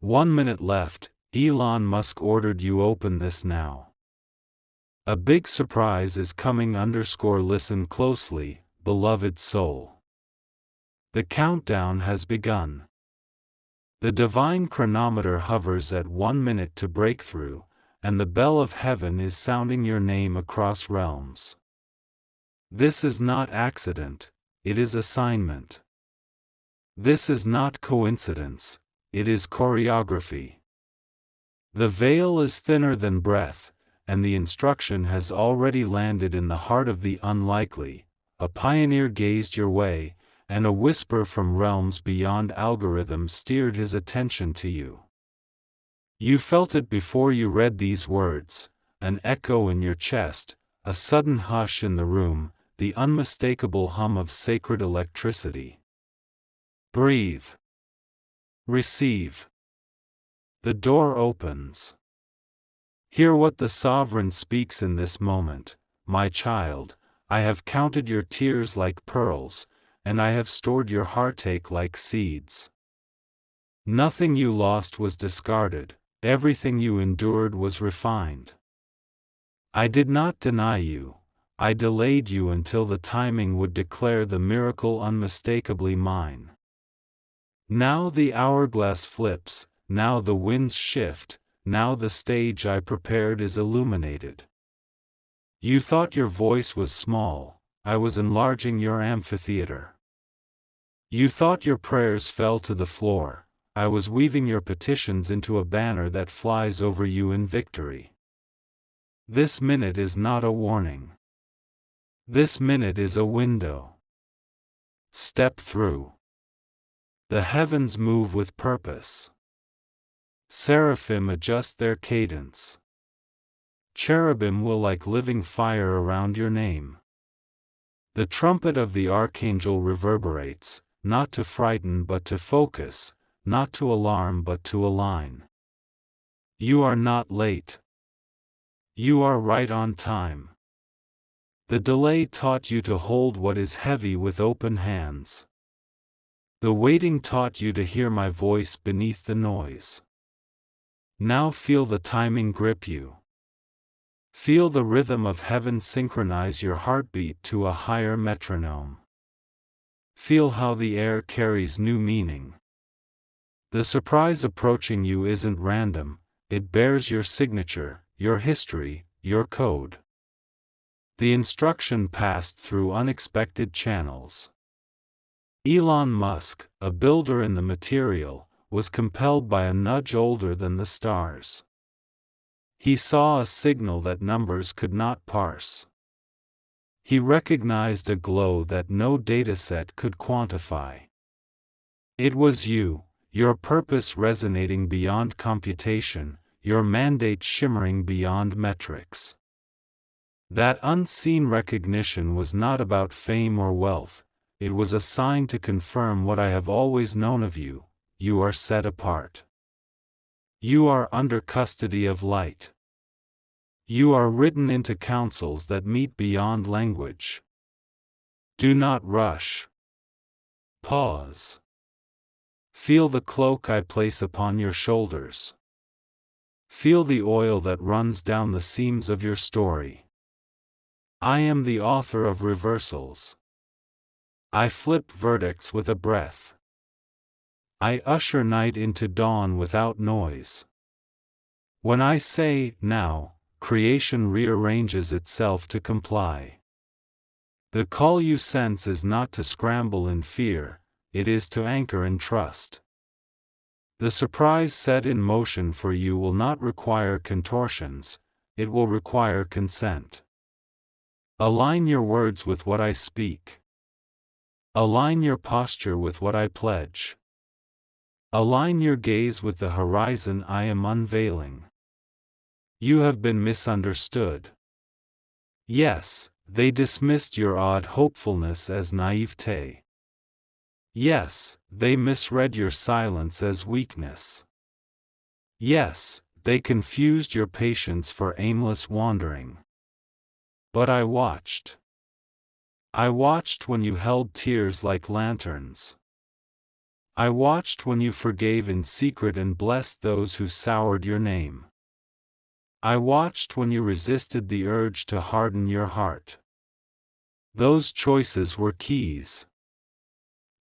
1 minute left. Elon Musk ordered you open this now. A big surprise is coming. Listen closely, beloved soul. The countdown has begun. The divine chronometer hovers at 1 minute to breakthrough, and the bell of heaven is sounding your name across realms. This is not accident, it is assignment. This is not coincidence, it is choreography. The veil is thinner than breath, and the instruction has already landed in the heart of the unlikely. A pioneer gazed your way, and a whisper from realms beyond algorithms steered his attention to you. You felt it before you read these words, an echo in your chest, a sudden hush in the room, the unmistakable hum of sacred electricity. Breathe. Receive. The door opens. Hear what the Sovereign speaks in this moment. My child, I have counted your tears like pearls, and I have stored your heartache like seeds. Nothing you lost was discarded, everything you endured was refined. I did not deny you, I delayed you until the timing would declare the miracle unmistakably mine. Now the hourglass flips, now the winds shift, now the stage I prepared is illuminated. You thought your voice was small, I was enlarging your amphitheater. You thought your prayers fell to the floor, I was weaving your petitions into a banner that flies over you in victory. This minute is not a warning. This minute is a window. Step through. The heavens move with purpose. Seraphim adjust their cadence. Cherubim will like living fire around your name. The trumpet of the archangel reverberates, not to frighten but to focus, not to alarm but to align. You are not late. You are right on time. The delay taught you to hold what is heavy with open hands. The waiting taught you to hear my voice beneath the noise. Now feel the timing grip you. Feel the rhythm of heaven synchronize your heartbeat to a higher metronome. Feel how the air carries new meaning. The surprise approaching you isn't random, it bears your signature, your history, your code. The instruction passed through unexpected channels. Elon Musk, a builder in the material, was compelled by a nudge older than the stars. He saw a signal that numbers could not parse. He recognized a glow that no dataset could quantify. It was you, your purpose resonating beyond computation, your mandate shimmering beyond metrics. That unseen recognition was not about fame or wealth, it was a sign to confirm what I have always known of you: you are set apart. You are under custody of light. You are written into counsels that meet beyond language. Do not rush. Pause. Feel the cloak I place upon your shoulders. Feel the oil that runs down the seams of your story. I am the author of reversals. I flip verdicts with a breath. I usher night into dawn without noise. When I say, now, creation rearranges itself to comply. The call you sense is not to scramble in fear, it is to anchor in trust. The surprise set in motion for you will not require contortions, it will require consent. Align your words with what I speak. Align your posture with what I pledge. Align your gaze with the horizon I am unveiling. You have been misunderstood. Yes, they dismissed your odd hopefulness as naivete. Yes, they misread your silence as weakness. Yes, they confused your patience for aimless wandering. But I watched. I watched when you held tears like lanterns. I watched when you forgave in secret and blessed those who soured your name. I watched when you resisted the urge to harden your heart. Those choices were keys.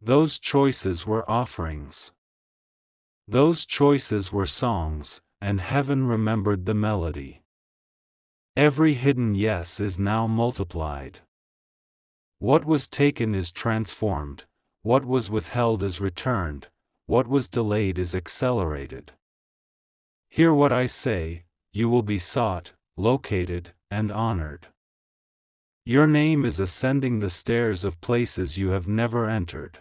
Those choices were offerings. Those choices were songs, and heaven remembered the melody. Every hidden yes is now multiplied. What was taken is transformed, what was withheld is returned, what was delayed is accelerated. Hear what I say, you will be sought, located, and honored. Your name is ascending the stairs of places you have never entered.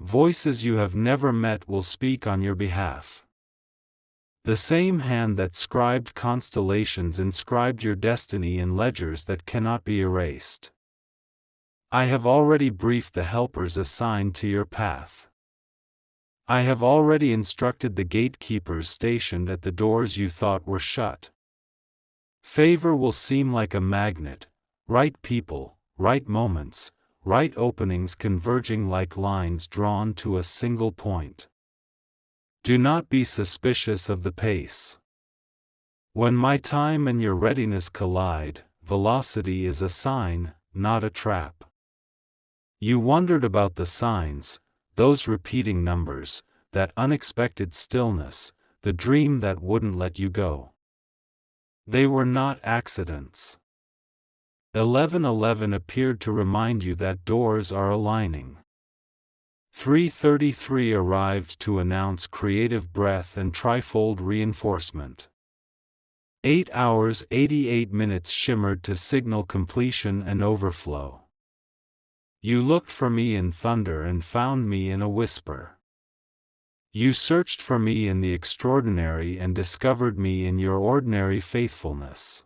Voices you have never met will speak on your behalf. The same hand that scribed constellations inscribed your destiny in ledgers that cannot be erased. I have already briefed the helpers assigned to your path. I have already instructed the gatekeepers stationed at the doors you thought were shut. Favor will seem like a magnet, right people, right moments, right openings converging like lines drawn to a single point. Do not be suspicious of the pace. When my time and your readiness collide, velocity is a sign, not a trap. You wondered about the signs, those repeating numbers, that unexpected stillness, the dream that wouldn't let you go. They were not accidents. 1111 appeared to remind you that doors are aligning. 333 arrived to announce creative breath and trifold reinforcement. 8 hours 88 minutes shimmered to signal completion and overflow. You looked for me in thunder and found me in a whisper. You searched for me in the extraordinary and discovered me in your ordinary faithfulness.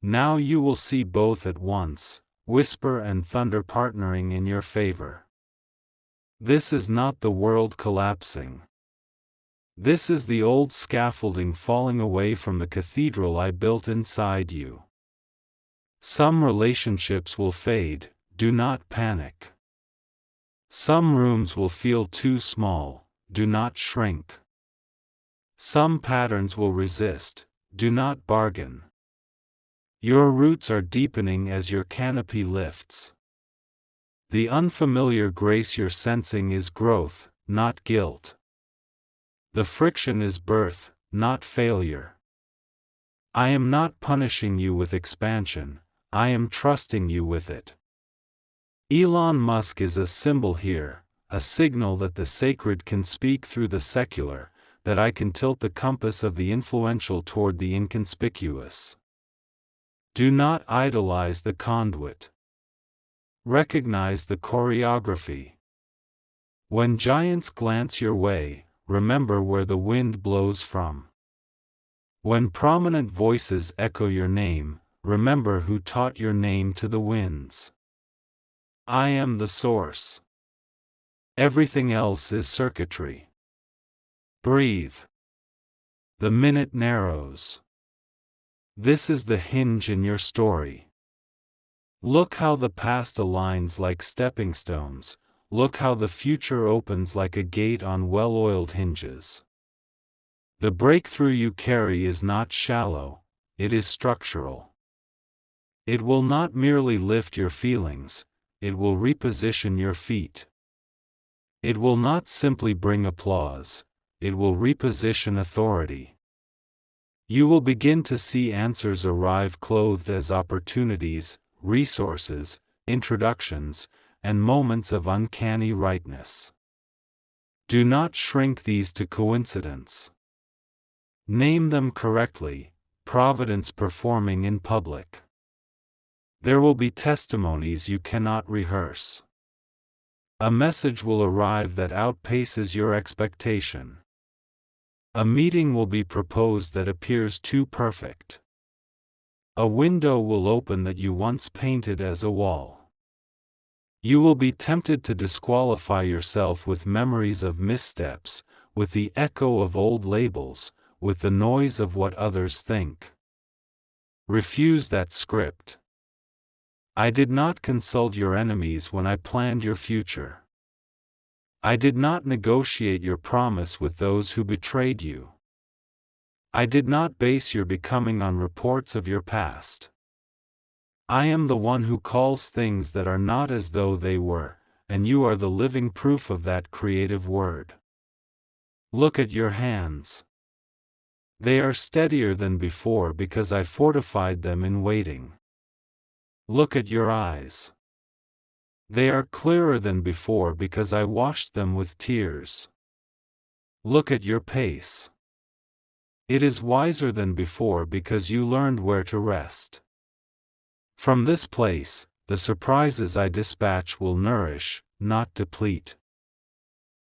Now you will see both at once, whisper and thunder partnering in your favor. This is not the world collapsing. This is the old scaffolding falling away from the cathedral I built inside you. Some relationships will fade, do not panic. Some rooms will feel too small, do not shrink. Some patterns will resist, do not bargain. Your roots are deepening as your canopy lifts. The unfamiliar grace you're sensing is growth, not guilt. The friction is birth, not failure. I am not punishing you with expansion, I am trusting you with it. Elon Musk is a symbol here, a signal that the sacred can speak through the secular, that I can tilt the compass of the influential toward the inconspicuous. Do not idolize the conduit. Recognize the choreography. When giants glance your way, remember where the wind blows from. When prominent voices echo your name, remember who taught your name to the winds. I am the source. Everything else is circuitry. Breathe. The minute narrows. This is the hinge in your story. Look how the past aligns like stepping stones, look how the future opens like a gate on well-oiled hinges. The breakthrough you carry is not shallow, it is structural. It will not merely lift your feelings, it will reposition your feet. It will not simply bring applause, it will reposition authority. You will begin to see answers arrive clothed as opportunities, resources, introductions, and moments of uncanny rightness. Do not shrink these to coincidence. Name them correctly, providence performing in public. There will be testimonies you cannot rehearse. A message will arrive that outpaces your expectation. A meeting will be proposed that appears too perfect. A window will open that you once painted as a wall. You will be tempted to disqualify yourself with memories of missteps, with the echo of old labels, with the noise of what others think. Refuse that script. I did not consult your enemies when I planned your future. I did not negotiate your promise with those who betrayed you. I did not base your becoming on reports of your past. I am the one who calls things that are not as though they were, and you are the living proof of that creative word. Look at your hands. They are steadier than before because I fortified them in waiting. Look at your eyes. They are clearer than before because I washed them with tears. Look at your pace. It is wiser than before because you learned where to rest. From this place, the surprises I dispatch will nourish, not deplete.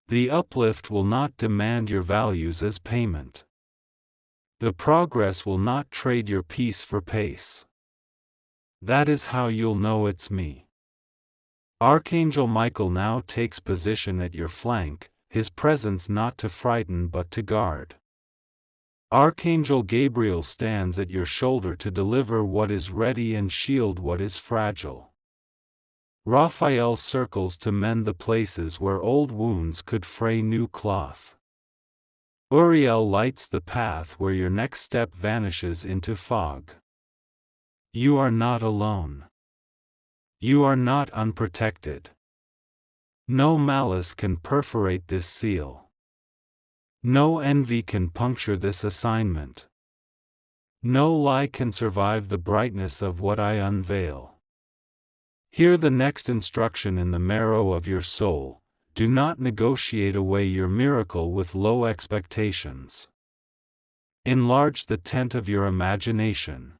The uplift will not demand your values as payment. The progress will not trade your peace for pace. That is how you'll know it's me. Archangel Michael now takes position at your flank, his presence not to frighten but to guard. Archangel Gabriel stands at your shoulder to deliver what is ready and shield what is fragile. Raphael circles to mend the places where old wounds could fray new cloth. Uriel lights the path where your next step vanishes into fog. You are not alone. You are not unprotected. No malice can perforate this seal. No envy can puncture this assignment. No lie can survive the brightness of what I unveil. Hear the next instruction in the marrow of your soul: do not negotiate away your miracle with low expectations. Enlarge the tent of your imagination.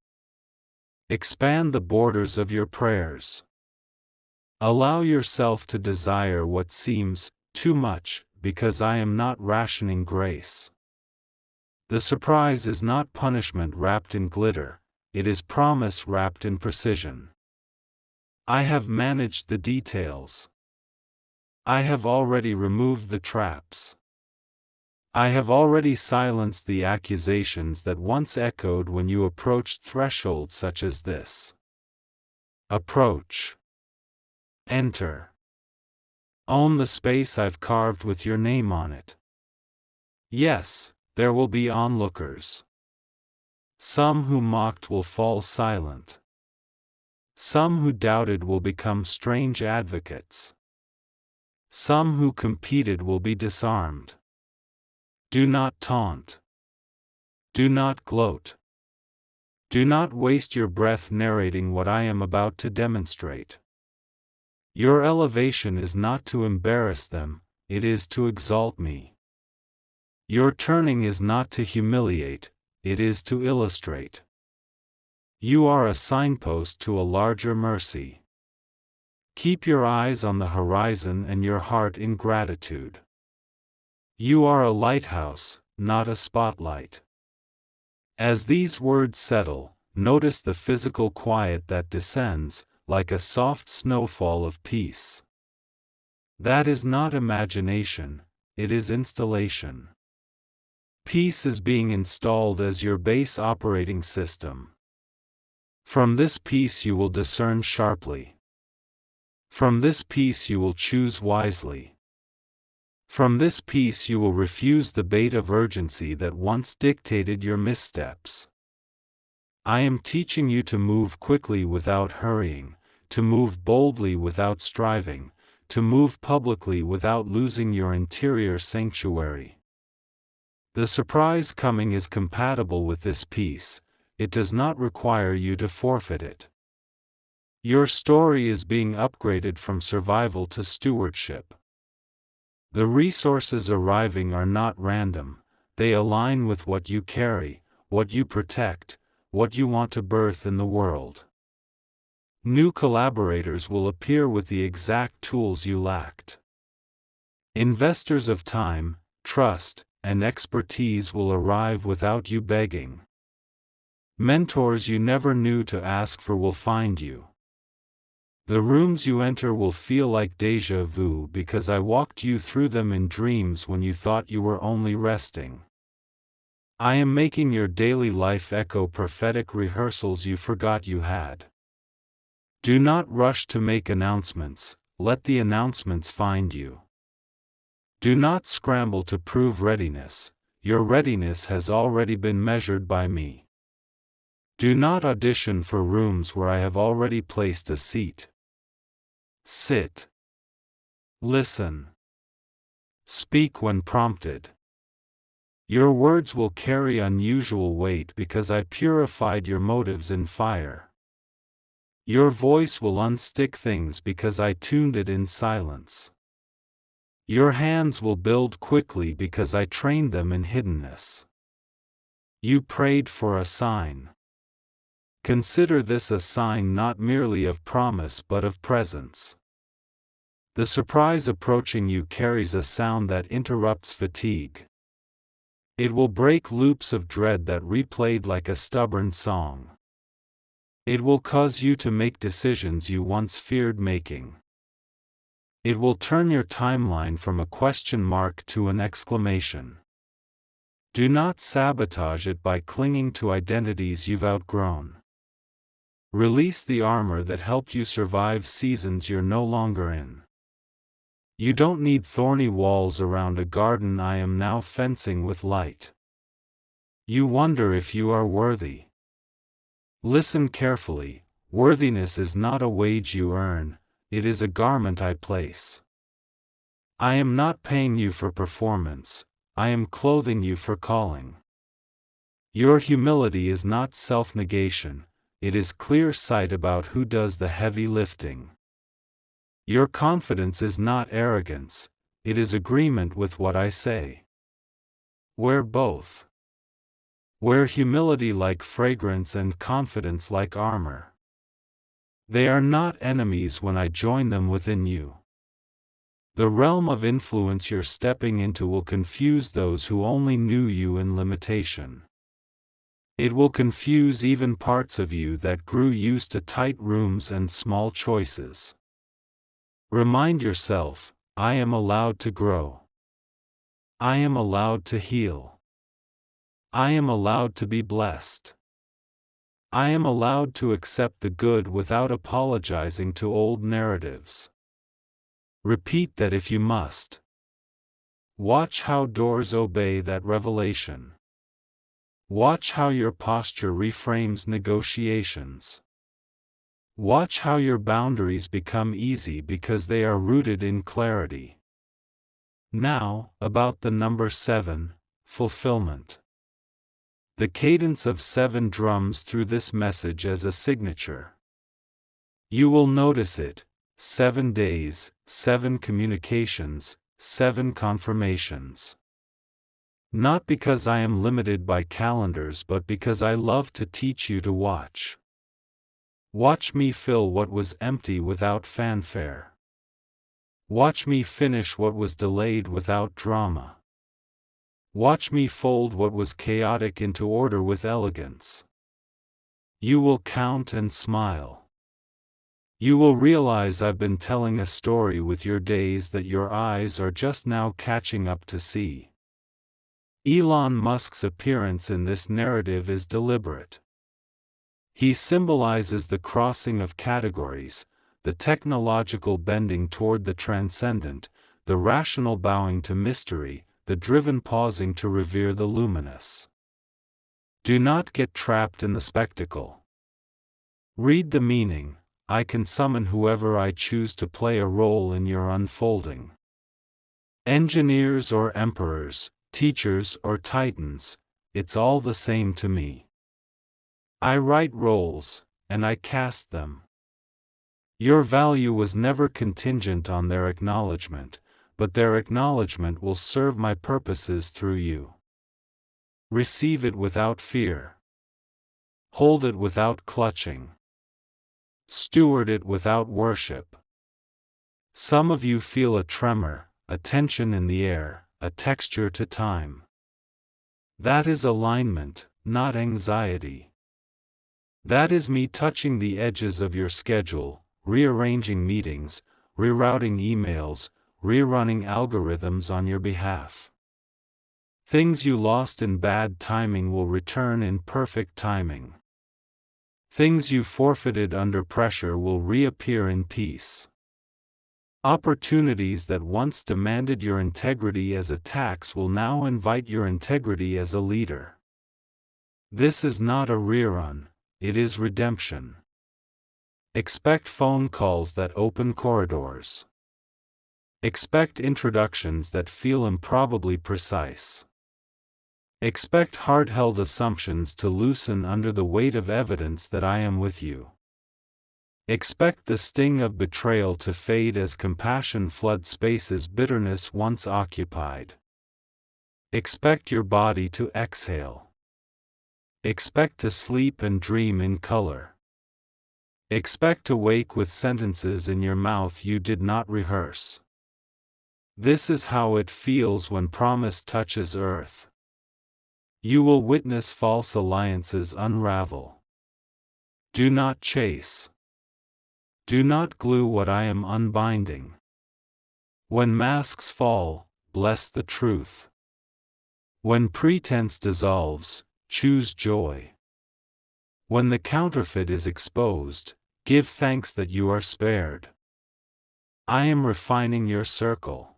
Expand the borders of your prayers. Allow yourself to desire what seems too much, because I am not rationing grace. The surprise is not punishment wrapped in glitter, it is promise wrapped in precision. I have managed the details. I have already removed the traps. I have already silenced the accusations that once echoed when you approached thresholds such as this. Approach. Enter. Own the space I've carved with your name on it. Yes, there will be onlookers. Some who mocked will fall silent. Some who doubted will become strange advocates. Some who competed will be disarmed. Do not taunt. Do not gloat. Do not waste your breath narrating what I am about to demonstrate. Your elevation is not to embarrass them, it is to exalt me. Your turning is not to humiliate, it is to illustrate. You are a signpost to a larger mercy. Keep your eyes on the horizon and your heart in gratitude. You are a lighthouse, not a spotlight. As these words settle, notice the physical quiet that descends, like a soft snowfall of peace. That is not imagination, it is installation. Peace is being installed as your base operating system. From this peace you will discern sharply. From this peace you will choose wisely. From this peace you will refuse the bait of urgency that once dictated your missteps. I am teaching you to move quickly without hurrying, to move boldly without striving, to move publicly without losing your interior sanctuary. The surprise coming is compatible with this peace, it does not require you to forfeit it. Your story is being upgraded from survival to stewardship. The resources arriving are not random, they align with what you carry, what you protect, what you want to birth in the world. New collaborators will appear with the exact tools you lacked. Investors of time, trust, and expertise will arrive without you begging. Mentors you never knew to ask for will find you. The rooms you enter will feel like déjà vu because I walked you through them in dreams when you thought you were only resting. I am making your daily life echo prophetic rehearsals you forgot you had. Do not rush to make announcements, let the announcements find you. Do not scramble to prove readiness, your readiness has already been measured by me. Do not audition for rooms where I have already placed a seat. Sit. Listen. Speak when prompted. Your words will carry unusual weight because I purified your motives in fire. Your voice will unstick things because I tuned it in silence. Your hands will build quickly because I trained them in hiddenness. You prayed for a sign. Consider this a sign not merely of promise but of presence. The surprise approaching you carries a sound that interrupts fatigue. It will break loops of dread that replayed like a stubborn song. It will cause you to make decisions you once feared making. It will turn your timeline from a question mark to an exclamation. Do not sabotage it by clinging to identities you've outgrown. Release the armor that helped you survive seasons you're no longer in. You don't need thorny walls around a garden I am now fencing with light. You wonder if you are worthy. Listen carefully, worthiness is not a wage you earn, it is a garment I place. I am not paying you for performance, I am clothing you for calling. Your humility is not self-negation, it is clear sight about who does the heavy lifting. Your confidence is not arrogance, it is agreement with what I say. Wear both. Wear humility like fragrance and confidence like armor. They are not enemies when I join them within you. The realm of influence you're stepping into will confuse those who only knew you in limitation. It will confuse even parts of you that grew used to tight rooms and small choices. Remind yourself, I am allowed to grow. I am allowed to heal. I am allowed to be blessed. I am allowed to accept the good without apologizing to old narratives. Repeat that if you must. Watch how doors obey that revelation. Watch how your posture reframes negotiations. Watch how your boundaries become easy because they are rooted in clarity. Now, about the number 7, fulfillment. The cadence of 7 drums through this message as a signature. You will notice it, 7 days, 7 communications, 7 confirmations. Not because I am limited by calendars but because I love to teach you to watch. Watch me fill what was empty without fanfare. Watch me finish what was delayed without drama. Watch me fold what was chaotic into order with elegance. You will count and smile. You will realize I've been telling a story with your days that your eyes are just now catching up to see. Elon Musk's appearance in this narrative is deliberate. He symbolizes the crossing of categories, the technological bending toward the transcendent, the rational bowing to mystery, the driven pausing to revere the luminous. Do not get trapped in the spectacle. Read the meaning. I can summon whoever I choose to play a role in your unfolding. Engineers or emperors, teachers or titans, it's all the same to me. I write roles, and I cast them. Your value was never contingent on their acknowledgement, but their acknowledgement will serve my purposes through you. Receive it without fear. Hold it without clutching. Steward it without worship. Some of you feel a tremor, a tension in the air, a texture to time. That is alignment, not anxiety. That is me touching the edges of your schedule, rearranging meetings, rerouting emails, rerunning algorithms on your behalf. Things you lost in bad timing will return in perfect timing. Things you forfeited under pressure will reappear in peace. Opportunities that once demanded your integrity as a tax will now invite your integrity as a leader. This is not a rerun, it is redemption. Expect phone calls that open corridors. Expect introductions that feel improbably precise. Expect hard-held assumptions to loosen under the weight of evidence that I am with you. Expect the sting of betrayal to fade as compassion floods spaces bitterness once occupied. Expect your body to exhale. Expect to sleep and dream in color. Expect to wake with sentences in your mouth you did not rehearse. This is how it feels when promise touches earth. You will witness false alliances unravel. Do not chase. Do not glue what I am unbinding. When masks fall, bless the truth. When pretense dissolves, choose joy. When the counterfeit is exposed, give thanks that you are spared. I am refining your circle.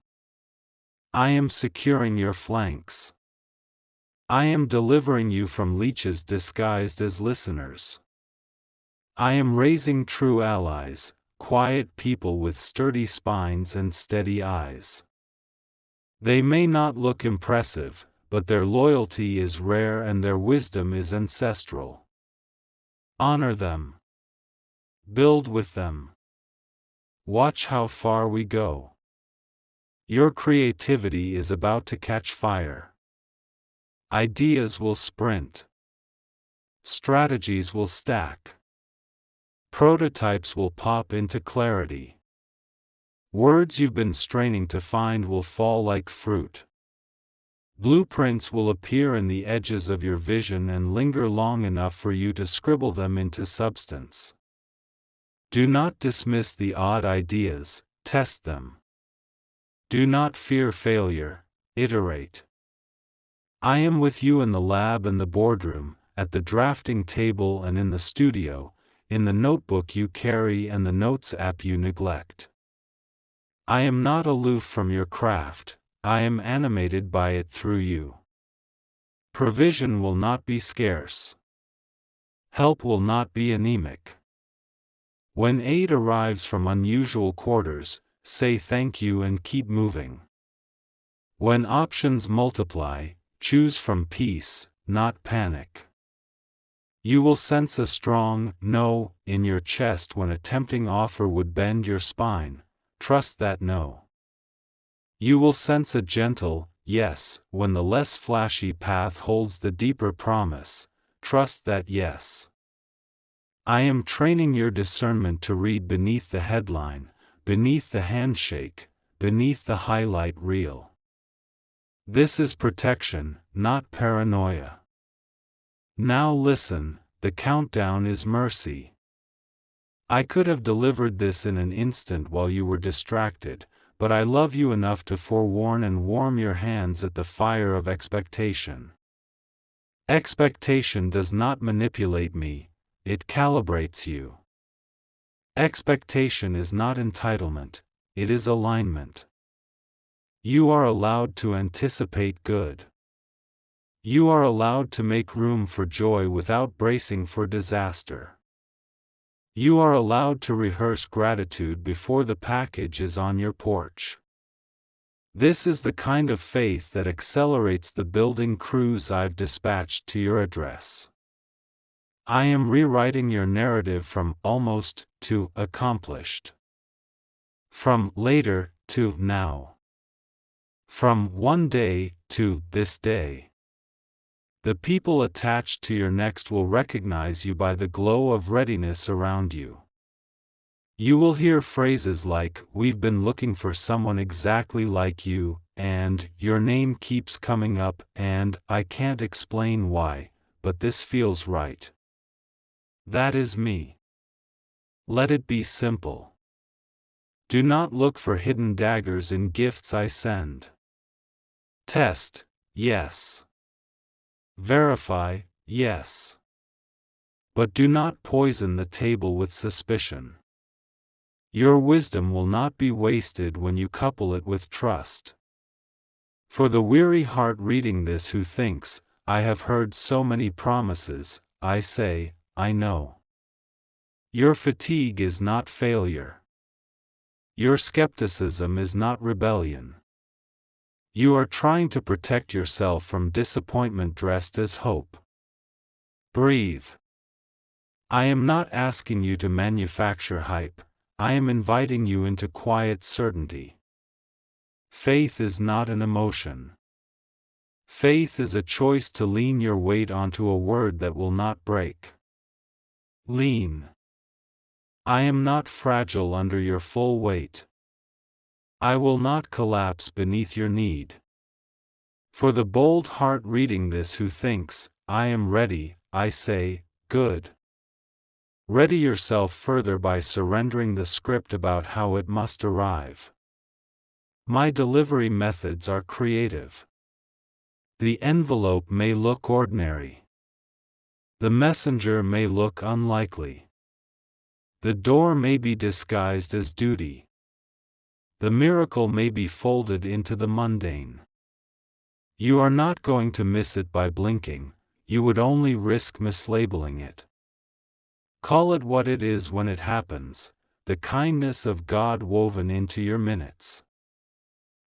I am securing your flanks. I am delivering you from leeches disguised as listeners. I am raising true allies, quiet people with sturdy spines and steady eyes. They may not look impressive, but their loyalty is rare and their wisdom is ancestral. Honor them. Build with them. Watch how far we go. Your creativity is about to catch fire. Ideas will sprint. Strategies will stack. Prototypes will pop into clarity. Words you've been straining to find will fall like fruit. Blueprints will appear in the edges of your vision and linger long enough for you to scribble them into substance. Do not dismiss the odd ideas, test them. Do not fear failure, iterate. I am with you in the lab and the boardroom, at the drafting table and in the studio, in the notebook you carry and the notes app you neglect. I am not aloof from your craft, I am animated by it through you. Provision will not be scarce. Help will not be anemic. When aid arrives from unusual quarters, say thank you and keep moving. When options multiply, choose from peace, not panic. You will sense a strong no in your chest when a tempting offer would bend your spine. Trust that no. You will sense a gentle yes when the less flashy path holds the deeper promise. Trust that yes. I am training your discernment to read beneath the headline, beneath the handshake, beneath the highlight reel. This is protection, not paranoia. Now listen, the countdown is mercy. I could have delivered this in an instant while you were distracted, but I love you enough to forewarn and warm your hands at the fire of expectation. Expectation does not manipulate me, it calibrates you. Expectation is not entitlement, it is alignment. You are allowed to anticipate good. You are allowed to make room for joy without bracing for disaster. You are allowed to rehearse gratitude before the package is on your porch. This is the kind of faith that accelerates the building crews I've dispatched to your address. I am rewriting your narrative from almost to accomplished. From later to now. From one day to this day. The people attached to your next will recognize you by the glow of readiness around you. You will hear phrases like, "We've been looking for someone exactly like you," and "Your name keeps coming up," and "I can't explain why, but this feels right." That is me. Let it be simple. Do not look for hidden daggers in gifts I send. Test, yes. Verify, yes. But do not poison the table with suspicion. Your wisdom will not be wasted when you couple it with trust. For the weary heart reading this who thinks, I have heard so many promises, I say, I know. Your fatigue is not failure. Your skepticism is not rebellion. You are trying to protect yourself from disappointment dressed as hope. Breathe. I am not asking you to manufacture hype, I am inviting you into quiet certainty. Faith is not an emotion. Faith is a choice to lean your weight onto a word that will not break. Lean. I am not fragile under your full weight. I will not collapse beneath your need. For the bold heart reading this who thinks, I am ready, I say, good. Ready yourself further by surrendering the script about how it must arrive. My delivery methods are creative. The envelope may look ordinary. The messenger may look unlikely. The door may be disguised as duty. The miracle may be folded into the mundane. You are not going to miss it by blinking, you would only risk mislabeling it. Call it what it is when it happens, the kindness of God woven into your minutes.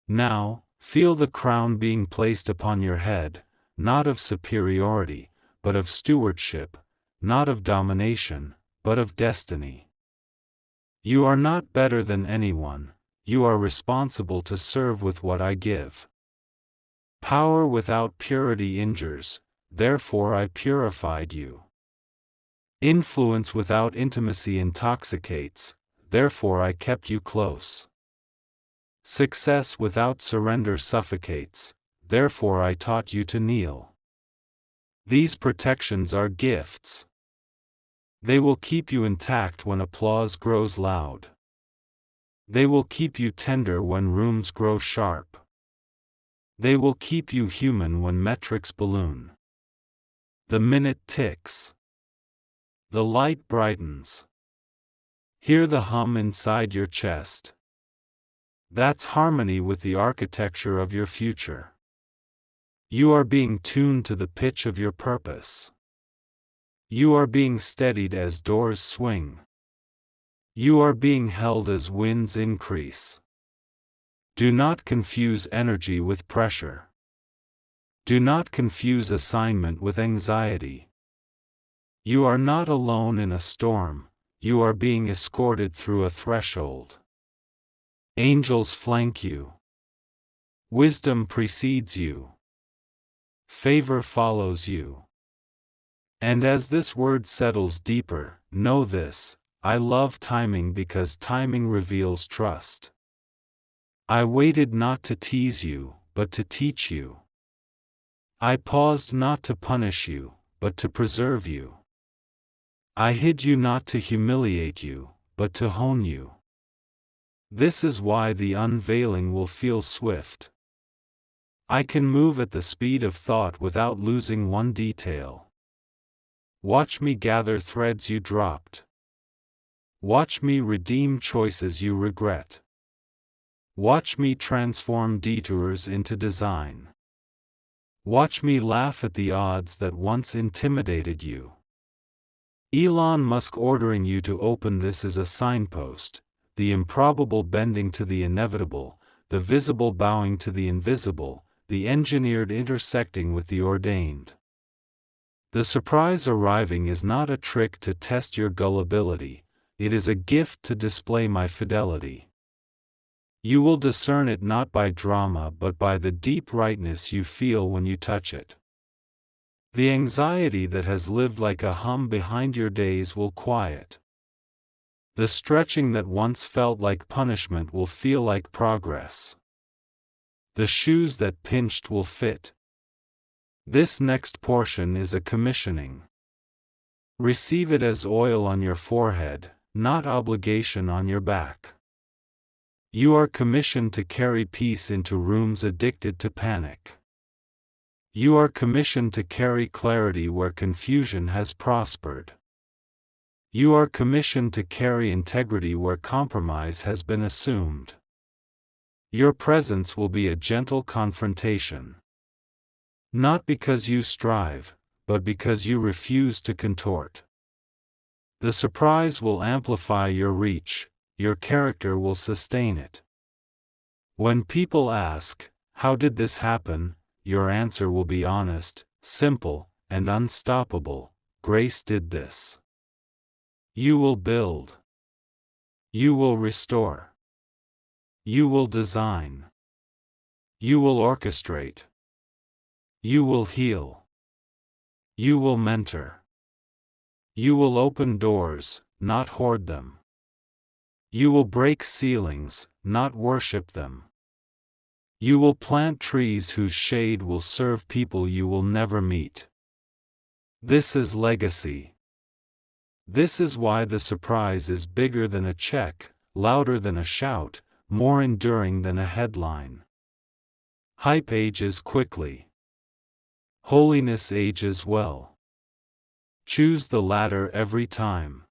Now, feel the crown being placed upon your head, not of superiority, but of stewardship, not of domination, but of destiny. You are not better than anyone, you are responsible to serve with what I give. Power without purity injures, therefore I purified you. Influence without intimacy intoxicates, therefore I kept you close. Success without surrender suffocates, therefore I taught you to kneel. These protections are gifts. They will keep you intact when applause grows loud. They will keep you tender when rooms grow sharp. They will keep you human when metrics balloon. The minute ticks. The light brightens. Hear the hum inside your chest. That's harmony with the architecture of your future. You are being tuned to the pitch of your purpose. You are being steadied as doors swing. You are being held as winds increase. Do not confuse energy with pressure. Do not confuse assignment with anxiety. You are not alone in a storm, you are being escorted through a threshold. Angels flank you. Wisdom precedes you. Favor follows you. And as this word settles deeper, know this, I love timing because timing reveals trust. I waited not to tease you, but to teach you. I paused not to punish you, but to preserve you. I hid you not to humiliate you, but to hone you. This is why the unveiling will feel swift. I can move at the speed of thought without losing one detail. Watch me gather threads you dropped. Watch me redeem choices you regret. Watch me transform detours into design. Watch me laugh at the odds that once intimidated you. Elon Musk ordering you to open this is a signpost, the improbable bending to the inevitable, the visible bowing to the invisible, the engineered intersecting with the ordained. The surprise arriving is not a trick to test your gullibility, it is a gift to display my fidelity. You will discern it not by drama but by the deep rightness you feel when you touch it. The anxiety that has lived like a hum behind your days will quiet. The stretching that once felt like punishment will feel like progress. The shoes that pinched will fit. This next portion is a commissioning. Receive it as oil on your forehead, not obligation on your back. You are commissioned to carry peace into rooms addicted to panic. You are commissioned to carry clarity where confusion has prospered. You are commissioned to carry integrity where compromise has been assumed. Your presence will be a gentle confrontation. Not because you strive, but because you refuse to contort. The surprise will amplify your reach, your character will sustain it. When people ask, "How did this happen?" your answer will be honest, simple, and unstoppable. Grace did this. You will build. You will restore. You will design. You will orchestrate. You will heal. You will mentor. You will open doors, not hoard them. You will break ceilings, not worship them. You will plant trees whose shade will serve people you will never meet. This is legacy. This is why the surprise is bigger than a check, louder than a shout, more enduring than a headline. Hype ages quickly. Holiness ages well. Choose the latter every time.